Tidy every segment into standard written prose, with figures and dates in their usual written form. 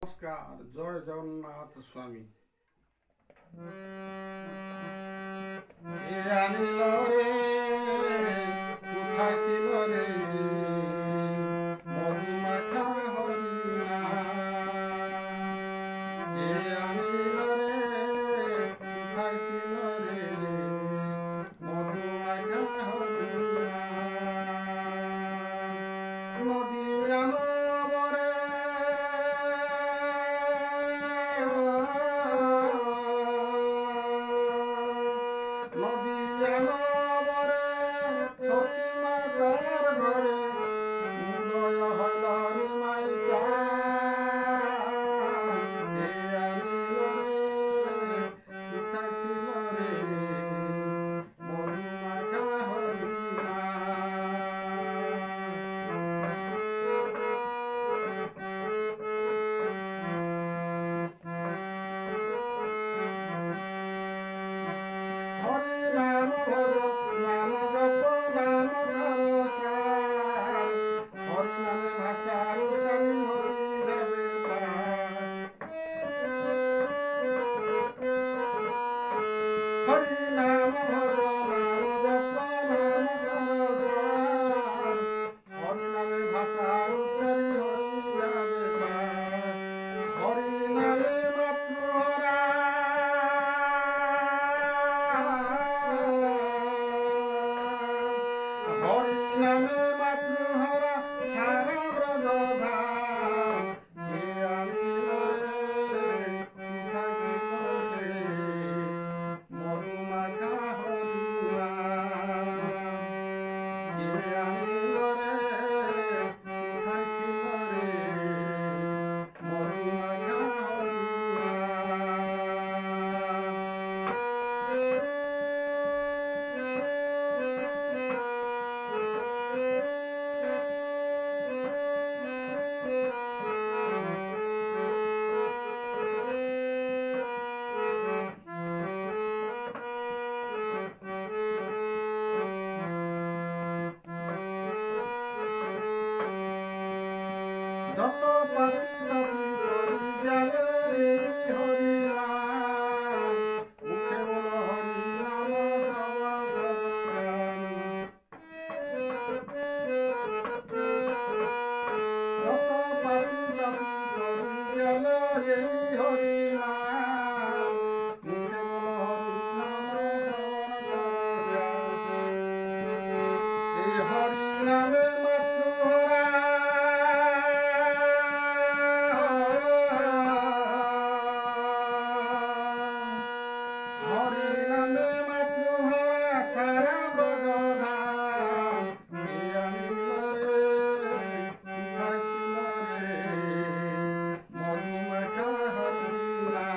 নমস্কার, জয় জগন্নাথ স্বামী। কে আনিল রে, কোথায় ছিল রে মধুমাখা হরিণা? কে আনিল রে, কোথায় ছিল রে মধুমাখা হরিণা? নদী আনবরে নদীয়ানবরে সখী মাতার ঘরে উদয় হইল নিমাইকা। কে আনিল রে, কোথায় ছিল রে মধুমাখা হরিণা? হরি নাম হর নাম জপ নাম প্রসার, হরি নামে ভাষা উচ্চারি হরি যাবে পার। হরি নাম হর নাম জপ নাম প্রসার, হরি নামে ভাষা উচ্চারি হরি যাবে পার। হরি নামে মাতৃহরা হরি নামে মাতৃহরা সারা ব্রজধাম। কে আনিল রে, কোথায় ছিল রে মধুমাখা হরিণা? কে আনিল রে, কোথায় ছিল রে মধুমাখা হরিণা? যত পাপি তাপি তরি গেলে হরি নাম, মুখে বলো হরি নাম সর্বদানি। যত পাপি তাপি তরি গেলে হরি নাম, মুখে বলো হরি নাম সর্বদানি। এই হরি নামে মাতৃহরা হরি নামে মাতৃহরা সারা ব্রজধাম। কে আনিল রে, কোথায় ছিল রে মধুমাখা হরিণা?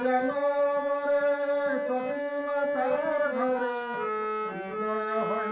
যেন মরে সতী মাতার ঘরে উদয় হয়